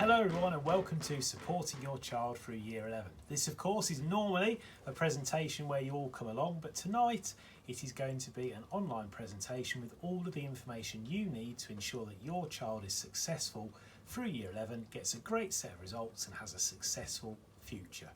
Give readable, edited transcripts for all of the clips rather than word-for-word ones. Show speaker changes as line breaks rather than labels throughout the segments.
Hello everyone and welcome to Supporting Your Child Through Year 11. This of course is normally a presentation where you all come along, but tonight it is going to be an online presentation with all of the information you need to ensure that your child is successful through Year 11, gets a great set of results and has a successful future.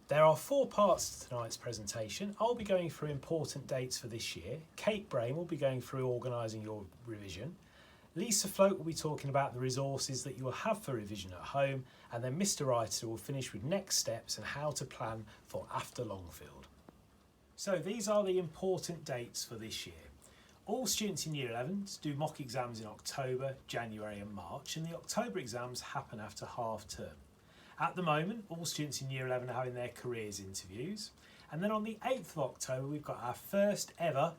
There are 4 parts to tonight's presentation. I'll be going through important dates for this year. Kate Brain will be going through organising your revision. Lisa Float will be talking about the resources that you will have for revision at home, and then Mr Writer will finish with next steps and how to plan for after Longfield. So these are the important dates for this year. All students in Year 11s do mock exams in October, January and March, and the October exams happen after half term. At the moment, all students in Year 11 are having their careers interviews, and then on the 8th of October we've got our first ever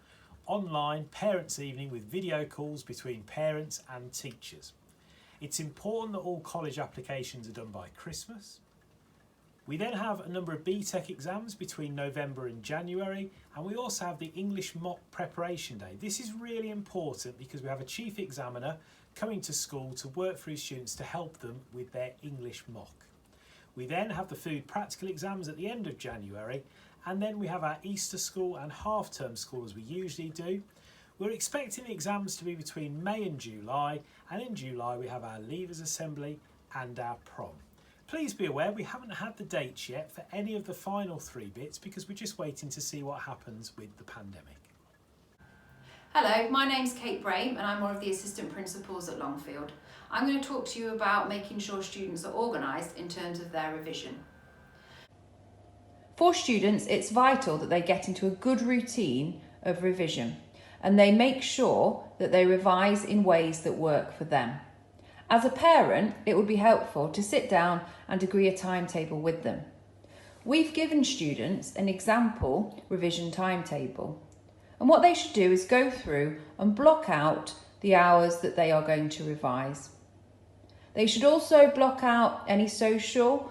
online parents' evening with video calls between parents and teachers. It's important that all college applications are done by Christmas. We then have a number of BTEC exams between November and January, and we also have the English mock preparation day. This is really important because we have a chief examiner coming to school to work through students to help them with their English mock. We then have the food practical exams at the end of January, and then we have our Easter school and half-term school as we usually do. We're expecting the exams to be between May and July, and in July we have our Leavers Assembly and our prom. Please be aware we haven't had the dates yet for any of the final 3 bits because we're just waiting to see what happens with the pandemic.
Hello, my name's Kate Brain and I'm one of the assistant principals at Longfield. I'm going to talk to you about making sure students are organised in terms of their revision. For students, it's vital that they get into a good routine of revision and they make sure that they revise in ways that work for them. As a parent, it would be helpful to sit down and agree a timetable with them. We've given students an example revision timetable, and what they should do is go through and block out the hours that they are going to revise. They should also block out any social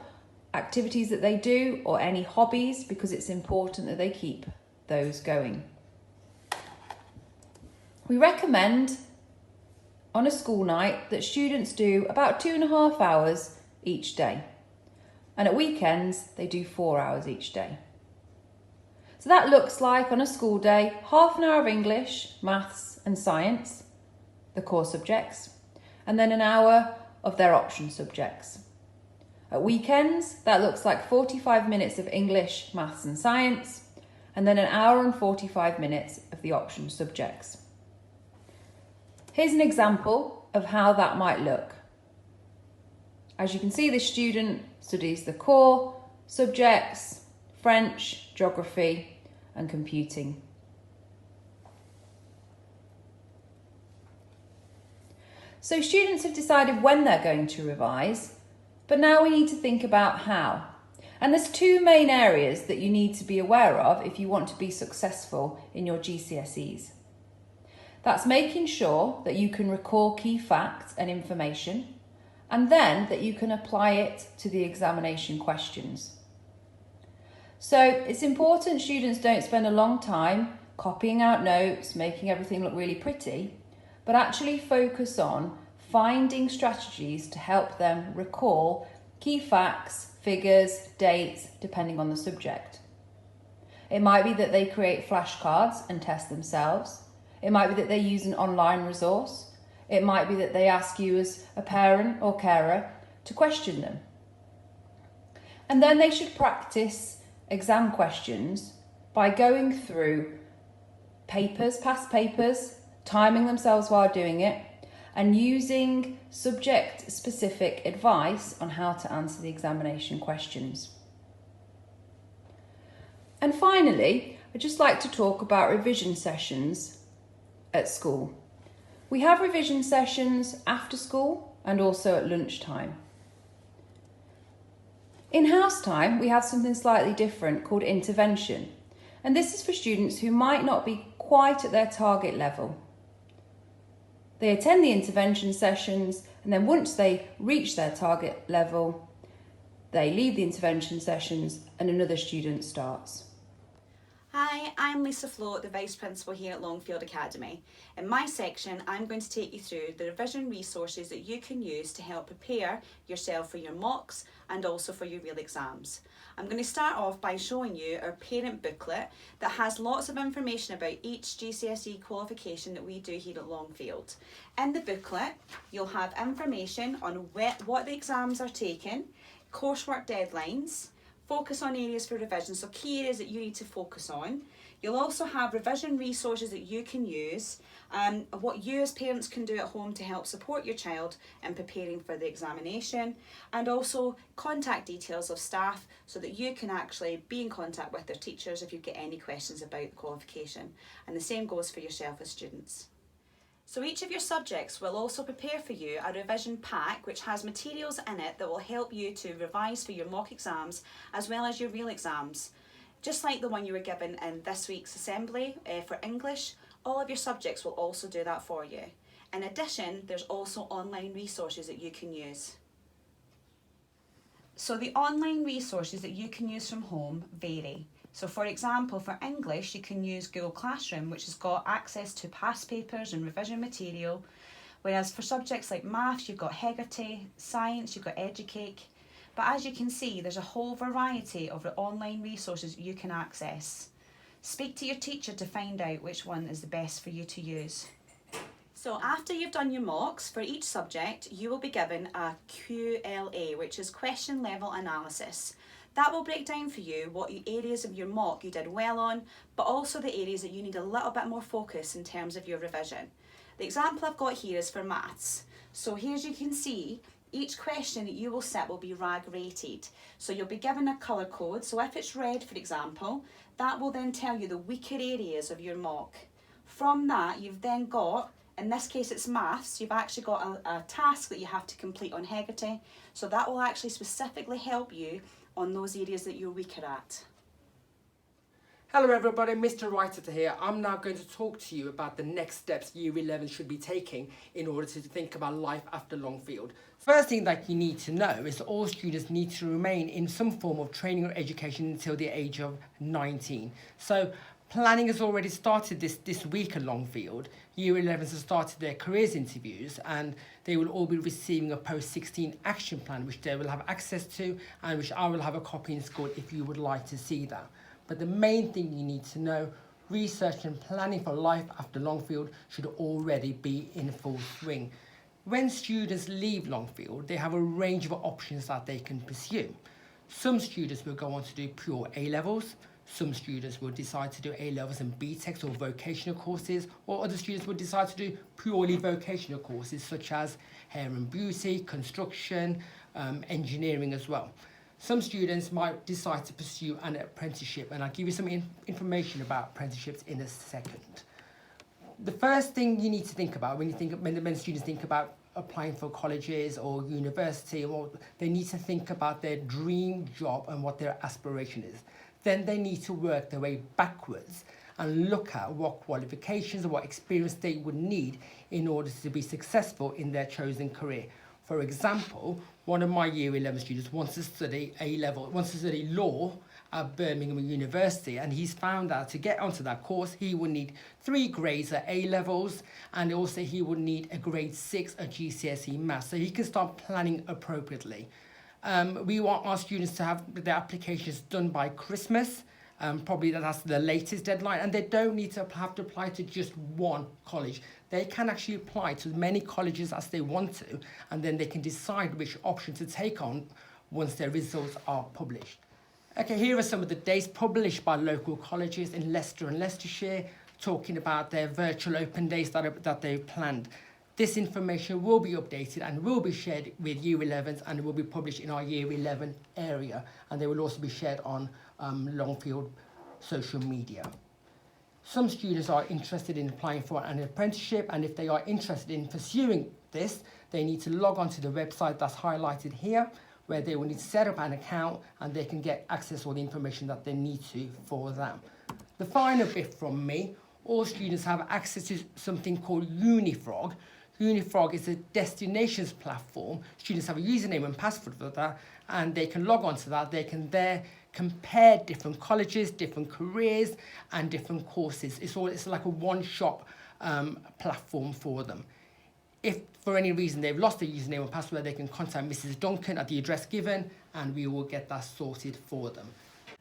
activities that they do or any hobbies because it's important that they keep those going. We recommend on a school night that students do about 2.5 hours each day, and at weekends they do 4 hours each day. So that looks like on a school day, half an hour of English, maths and science, the core subjects, and then an hour of their option subjects. At weekends, that looks like 45 minutes of English, maths and science, and then an hour and 45 minutes of the option subjects. Here's an example of how that might look. As you can see, the student studies the core subjects, French, geography and computing. So students have decided when they're going to revise, but now we need to think about how. And there's 2 main areas that you need to be aware of if you want to be successful in your GCSEs. That's making sure that you can recall key facts and information, and then that you can apply it to the examination questions. So it's important students don't spend a long time copying out notes, making everything look really pretty, but actually focus on finding strategies to help them recall key facts, figures, dates, depending on the subject. It might be that they create flashcards and test themselves. It might be that they use an online resource. It might be that they ask you as a parent or carer to question them. And then they should practice exam questions by going through papers, past papers, timing themselves while doing it, and using subject-specific advice on how to answer the examination questions. And finally, I'd just like to talk about revision sessions at school. We have revision sessions after school and also at lunchtime. In house time, we have something slightly different called intervention, and this is for students who might not be quite at their target level. They attend the intervention sessions, and then once they reach their target level, they leave the intervention sessions and another student starts.
Hi, I'm Lisa Float, the Vice Principal here at Longfield Academy. In my section, I'm going to take you through the revision resources that you can use to help prepare yourself for your mocks and also for your real exams. I'm going to start off by showing you our parent booklet that has lots of information about each GCSE qualification that we do here at Longfield. In the booklet, you'll have information on what the exams are taking, coursework deadlines, focus on areas for revision, so key areas that you need to focus on. You'll also have revision resources that you can use, what you as parents can do at home to help support your child in preparing for the examination, and also contact details of staff so that you can actually be in contact with their teachers if you get any questions about the qualification. And the same goes for yourself as students. So each of your subjects will also prepare for you a revision pack which has materials in it that will help you to revise for your mock exams as well as your real exams. Just like the one you were given in this week's assembly for English, all of your subjects will also do that for you. In addition, there's also online resources that you can use. So the online resources that you can use from home vary. So for example, for English, you can use Google Classroom, which has got access to past papers and revision material. Whereas for subjects like maths, you've got Hegarty, science, you've got Educake. But as you can see, there's a whole variety of online resources you can access. Speak to your teacher to find out which one is the best for you to use. So after you've done your mocks for each subject, you will be given a QLA, which is question level analysis. That will break down for you what areas of your mock you did well on, but also the areas that you need a little bit more focus in terms of your revision. The example I've got here is for maths. So here as you can see, each question that you will sit will be RAG rated. So you'll be given a colour code. So if it's red, for example, that will then tell you the weaker areas of your mock. From that, you've then got, in this case it's maths, you've actually got a task that you have to complete on Hegarty. So that will actually specifically help you on those areas that you're weaker at.
Hello everybody, Mr. Writer here. I'm now going to talk to you about the next steps Year 11 should be taking in order to think about life after Longfield. First thing that you need to know is that all students need to remain in some form of training or education until the age of 19. So planning has already started this week at Longfield. Year 11s have started their careers interviews and they will all be receiving a post-16 action plan which they will have access to and which I will have a copy in school if you would like to see that. But the main thing you need to know, research and planning for life after Longfield should already be in full swing. When students leave Longfield, they have a range of options that they can pursue. Some students will go on to do pure A-levels. Some students will decide to do A-levels and BTECs or vocational courses, or other students will decide to do purely vocational courses such as hair and beauty, construction, engineering as well. Some students might decide to pursue an apprenticeship, and I'll give you some information about apprenticeships in a second. The first thing you need to think about when students think about applying for colleges or university, they need to think about their dream job and what their aspiration is. Then they need to work their way backwards and look at what qualifications or what experience they would need in order to be successful in their chosen career. For example, one of my Year 11 students wants to study law at Birmingham University, and he's found out to get onto that course he would need 3 grades at A-levels, and also he would need a grade 6 at GCSE maths, so he can start planning appropriately. We want our students to have their applications done by Christmas. Probably that's the latest deadline, and they don't need to have to apply to just one college. They can actually apply to as many colleges as they want to, and then they can decide which option to take on once their results are published. Okay, here are some of the dates published by local colleges in Leicester and Leicestershire, talking about their virtual open days that they've planned. This information will be updated and will be shared with Year 11s, and it will be published in our Year 11 area, and they will also be shared on Longfield social media. Some students are interested in applying for an apprenticeship, and if they are interested in pursuing this, they need to log on to the website that's highlighted here, where they will need to set up an account and they can get access to all the information that they need to for that. The final bit from me, all students have access to something called Unifrog. Unifrog is a destinations platform. Students have a username and password for that, and they can log on to that. They can there compare different colleges, different careers and different courses. It's like a one-shop platform for them. If for any reason they've lost their username or password, they can contact Mrs. Duncan at the address given and we will get that sorted for them.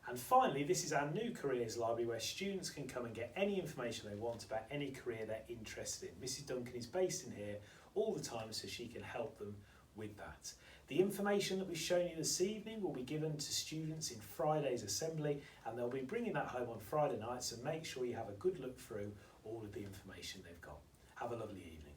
And finally, this is our new careers library where students can come and get any information they want about any career they're interested in. Mrs. Duncan is based in here all the time so she can help them with that. The information that we've shown you this evening will be given to students in Friday's assembly and they'll be bringing that home on Friday night, so make sure you have a good look through all of the information they've got. Have a lovely evening.